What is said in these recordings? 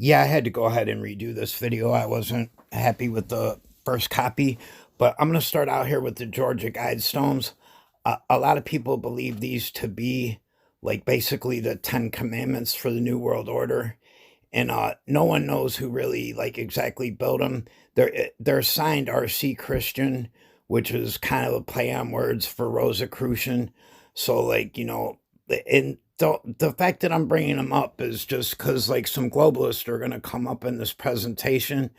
Yeah, I had to go ahead and redo this video. I wasn't happy with the first copy, but I'm going to start out here with the Georgia Guidestones. A lot of people believe these to be like basically the 10 commandments for the New World Order. And no one knows who really like exactly built them. They're signed RC Christian, which is kind of a play on words for Rosicrucian. So like and the fact that I'm bringing them up is just because like some globalists are going to come up in this presentation.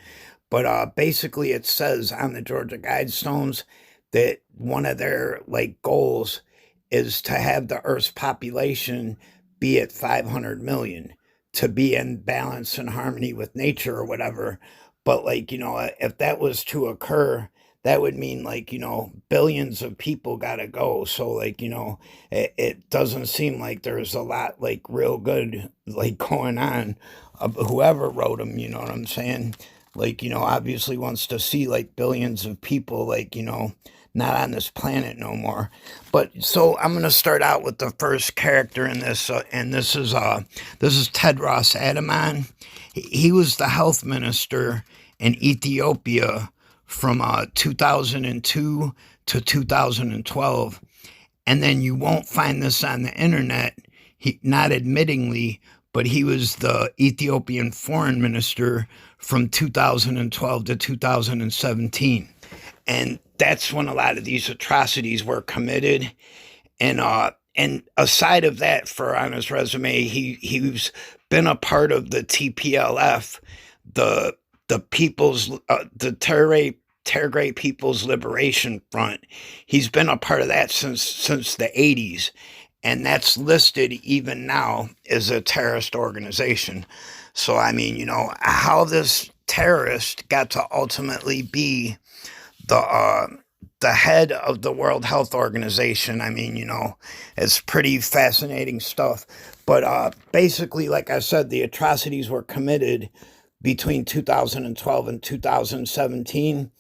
But basically, it says on the Georgia Guidestones that one of their like goals is to have the Earth's population be at 500 million to be in balance and harmony with nature or whatever. But like if that was to occur, that would mean like billions of people gotta go. So like it doesn't seem like there's a lot like real good like going on. Whoever wrote them, you know what I'm saying? Like obviously wants to see like billions of people like not on this planet no more. But so I'm going to start out with the first character in this, and this is Tedros Adhanom. He was the health minister in Ethiopia from 2002 to 2012. And then you won't find this on the internet, not admittingly, but he was the Ethiopian foreign minister from 2012 to 2017. And that's when a lot of these atrocities were committed. And aside of that, for on his resume, he's been a part of the TPLF, the the Tigray People's Liberation Front. He's been a part of that since the 80s, and that's listed even now as a terrorist organization. So I mean, how this terrorist got to ultimately be the uh, the head of the World Health Organization. I mean, it's pretty fascinating stuff. But basically, like I said, the atrocities were committed between 2012 and 2017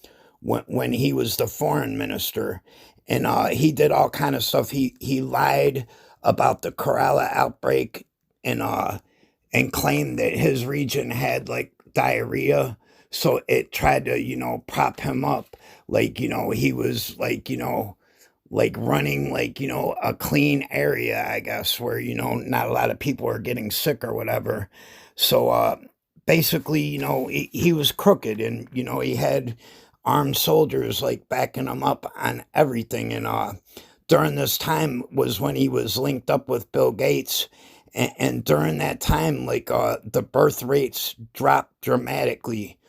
when he was the foreign minister, and he did all kind of stuff. He lied about the Kerala outbreak and claimed that his region had like diarrhea. So it tried to, prop him up. Like, he was like running like, a clean area, I guess, where, not a lot of people are getting sick or whatever. So basically, he was crooked, and, he had armed soldiers like backing him up on everything. And during this time was when he was linked up with Bill Gates, and during that time, like the birth rates dropped dramatically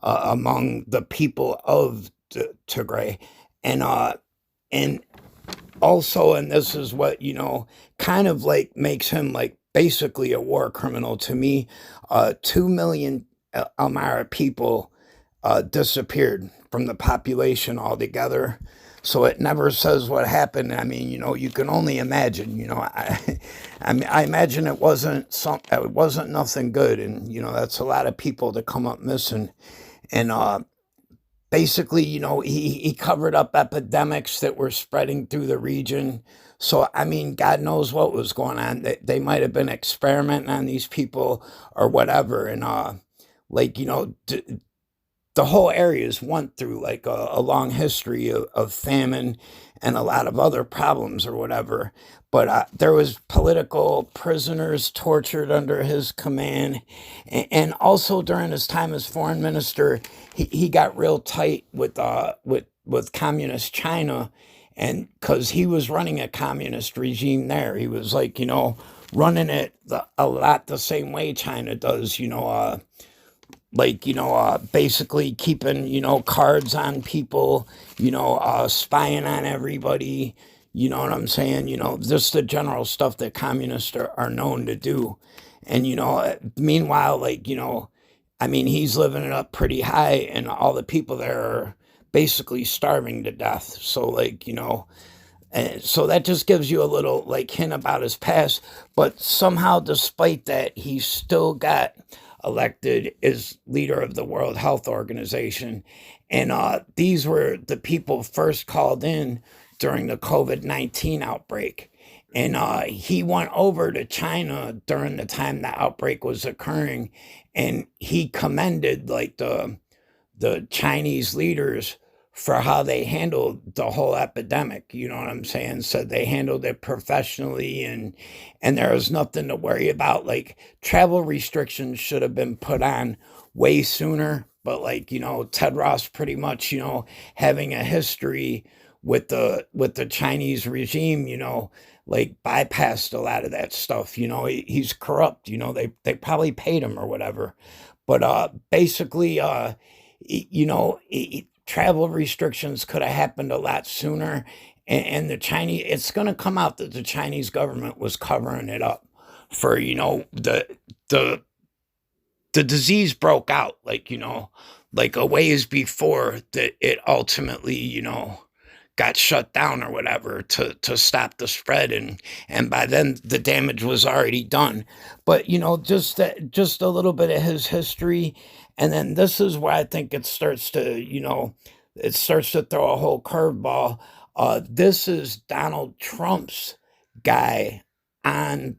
among the people of Tigray, and and also, and this is what kind of like makes him like basically a war criminal to me. 2 million Amara people disappeared from the population altogether. So it never says what happened. I mean, you can only imagine. I imagine it wasn't nothing good, and that's a lot of people to come up missing. And basically, he covered up epidemics that were spreading through the region. So I mean, God knows what was going on. They might have been experimenting on these people or whatever, and like the whole areas went through like a long history of famine and a lot of other problems or whatever. But there was political prisoners tortured under his command, and also during his time as foreign minister, he got real tight with communist China, and because he was running a communist regime there, he was like running it a lot the same way China does. Like basically keeping cards on people, spying on everybody. You know what I'm saying? Just the general stuff that communists are known to do. And meanwhile, like I mean, he's living it up pretty high, and all the people there are basically starving to death. So like and so that just gives you a little like hint about his past. But somehow, despite that, he still got elected as leader of the World Health Organization. And these were the people first called in during the COVID-19 outbreak. and he went over to China during the time the outbreak was occurring, and he commended like the Chinese leaders for how they handled the whole epidemic. You know what I'm saying? Said they handled it professionally, and there was nothing to worry about. Like travel restrictions should have been put on way sooner. But like, Ted Ross pretty much, having a history with the Chinese regime, like bypassed a lot of that stuff. He's corrupt. They probably paid him or whatever. But basically, travel restrictions could have happened a lot sooner. And the Chinese, it's going to come out that the Chinese government was covering it up for, the the disease broke out, like a ways before that it ultimately, got shut down or whatever to stop the spread, and by then the damage was already done. But just a little bit of his history, and then this is where I think it starts to throw a whole curveball. This is Donald Trump's guy on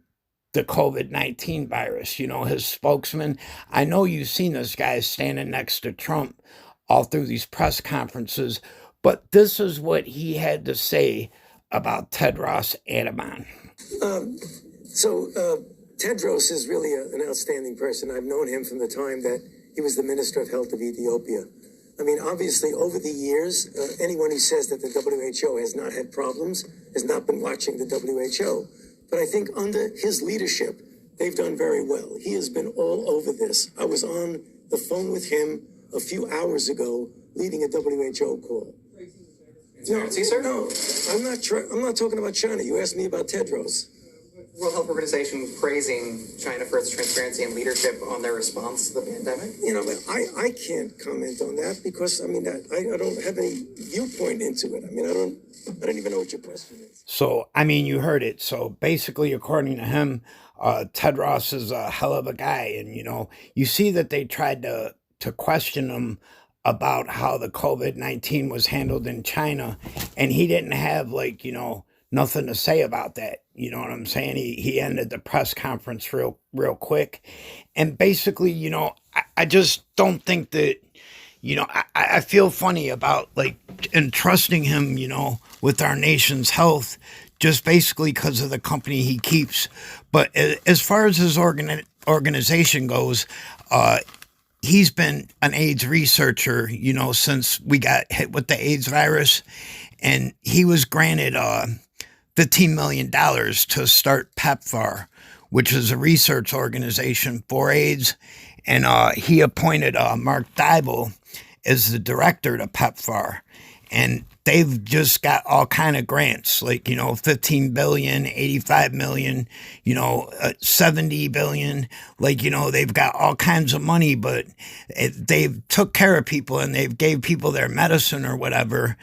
the COVID-19 virus, his spokesman. I know you've seen this guy standing next to Trump all through these press conferences, but this is what he had to say about Tedros Adhanom. Um, so, Tedros is really an outstanding person. I've known him from the time that he was the Minister of Health of Ethiopia. I mean, obviously, over the years, anyone who says that the WHO has not had problems has not been watching the WHO. But I think under his leadership, they've done very well. He has been all over this. I was on the phone with him a few hours ago, leading a WHO call. No, I'm not. I'm not talking about China. You asked me about Tedros. World Health Organization praising China for its transparency and leadership on their response to the pandemic. But I can't comment on that because I don't have any viewpoint into it. I don't even know what your question is. So, you heard it. So basically, according to him, Tedros is a hell of a guy. And, you see that they tried to question him about how the COVID-19 was handled in China. And he didn't have nothing to say about that. You know what I'm saying? He ended the press conference real quick. And basically, I just don't think that, I feel funny about entrusting him, with our nation's health, just basically because of the company he keeps. But as far as his organization goes, he's been an AIDS researcher, since we got hit with the AIDS virus. And he was granted $15 million to start PEPFAR, which is a research organization for AIDS. And he appointed Mark Dybel as the director to PEPFAR. And they've just got all kind of grants, 15 billion, 85 million, 70 billion. They've got all kinds of money, but they've took care of people and they've gave people their medicine or whatever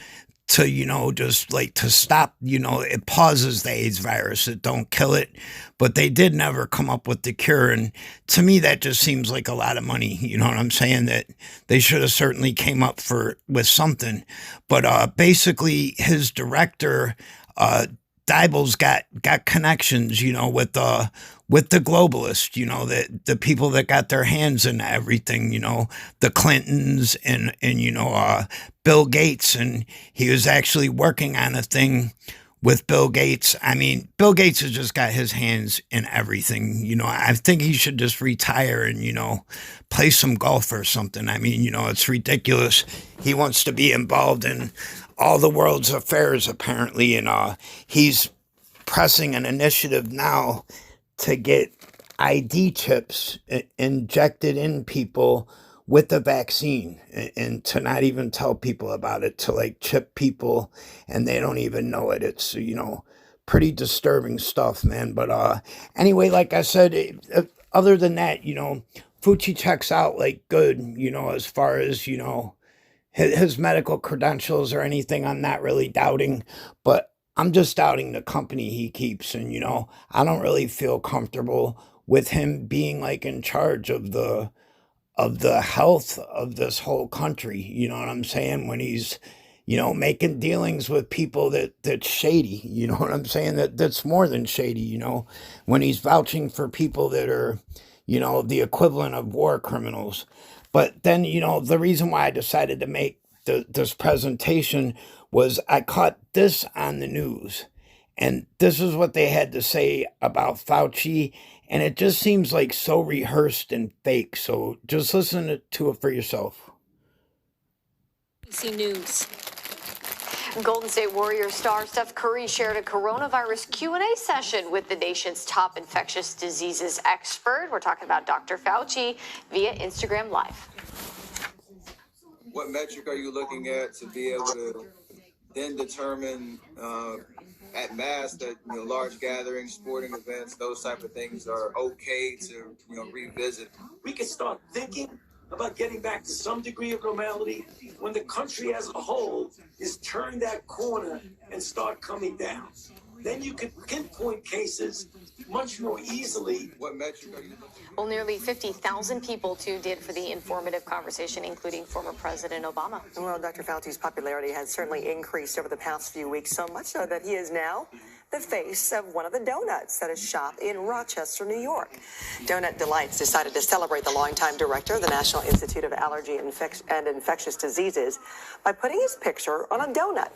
to, just to stop, it pauses the AIDS virus. It don't kill it, but they did never come up with the cure. And to me, that just seems like a lot of money. You know what I'm saying? That they should have certainly came up with something. But basically his director, Dybel's got connections, with the globalists, the people that got their hands in everything, the Clintons and Bill Gates. And he was actually working on a thing with Bill Gates. Bill Gates has just got his hands in everything. I think he should just retire and, play some golf or something. It's ridiculous. He wants to be involved in all the world's affairs, apparently. And he's pressing an initiative now to get ID chips injected in people with the vaccine, and to not even tell people about it, to chip people and they don't even know it. It's, pretty disturbing stuff, man. But anyway, like I said, other than that, Fucci checks out good, as far as, his medical credentials or anything. I'm not really doubting, but I'm just doubting the company he keeps. And, I don't really feel comfortable with him being in charge of the health of this whole country. You know what I'm saying? When he's making dealings with people that's shady. You know what I'm saying? That's more than shady. When he's vouching for people that are, the equivalent of war criminals. But then, the reason why I decided to make this presentation was I caught this on the news, and this is what they had to say about Fauci, and it just seems like so rehearsed and fake. So just listen to it for yourself. ABC News. Golden State Warrior star Steph Curry shared a coronavirus Q&A session with the nation's top infectious diseases expert. We're talking about Dr. Fauci via Instagram Live. What metric are you looking at to be able to then determine at mass that large gatherings, sporting events, those type of things are okay to revisit? We can start thinking about getting back to some degree of normality when the country as a whole is turned that corner and start coming down. Then you can pinpoint cases much more easily. What metric are you looking at? Well, nearly 50,000 people tuned in for the informative conversation, including former President Obama. Well, Dr. Fauci's popularity has certainly increased over the past few weeks, so much so that he is now the face of one of the donuts that is shop in Rochester, New York. Donut Delights decided to celebrate the longtime director of the National Institute of Allergy and Infectious Diseases by putting his picture on a donut.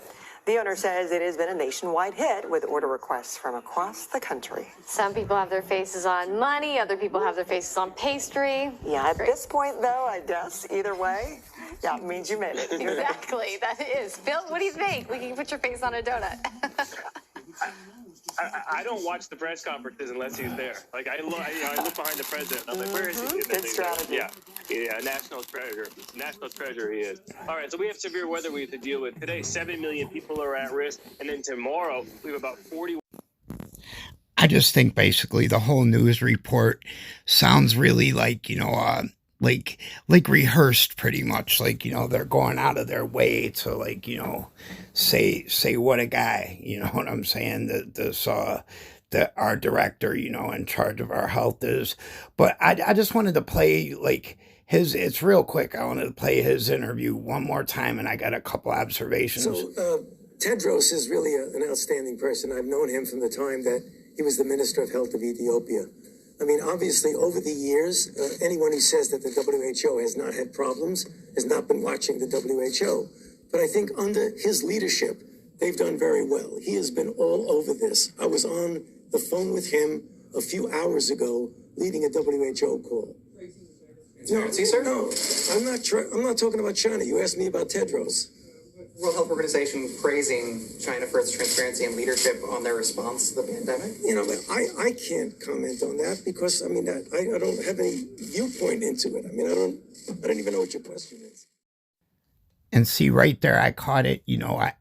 The owner says it has been a nationwide hit with order requests from across the country. Some people have their faces on money, other people have their faces on pastry. Yeah, at this point, though, I guess either way, yeah, it means you made it. Exactly, that is. Phil, what do you think? We can put your face on a donut. I don't watch the press conferences unless he's there. Like I look behind the president. And I'm like, where is he? Good strategy. Yeah, national treasure he is. All right, so we have severe weather we have to deal with today. 7 million people are at risk, and then tomorrow we have about 40. I just think basically the whole news report sounds really like like rehearsed pretty much. Like they're going out of their way to say what a guy. You know what I'm saying? That our director in charge of our health is. But I just wanted to play it's real quick. I wanted to play his interview one more time, and I got a couple observations. So Tedros is really an outstanding person. I've known him from the time that he was the Minister of Health of Ethiopia. I mean, obviously, over the years, anyone who says that the WHO has not had problems has not been watching the WHO. But I think under his leadership, they've done very well. He has been all over this. I was on the phone with him a few hours ago, leading a WHO call. Transparency, sir? No, I'm not talking about China. You asked me about Tedros. World Health Organization praising China for its transparency and leadership on their response to the pandemic. But I can't comment on that because I don't have any viewpoint into it. I don't even know what your question is. And see right there, I caught it.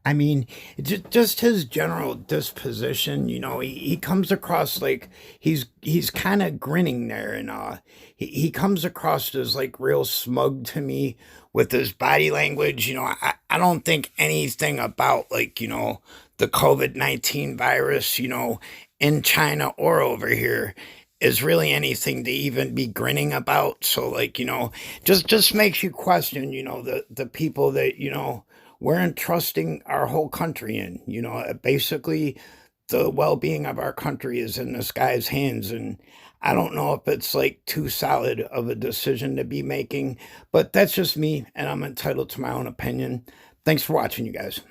I mean, just his general disposition. He comes across like he's kind of grinning there, and he comes across as real smug to me with his body language. I don't think anything about the COVID-19 virus, in China or over here is really anything to even be grinning about. So just makes you question, the people that, we're entrusting our whole country in. Basically the well-being of our country is in this guy's hands, and I don't know if it's too solid of a decision to be making, but that's just me, and I'm entitled to my own opinion. Thanks for watching, you guys.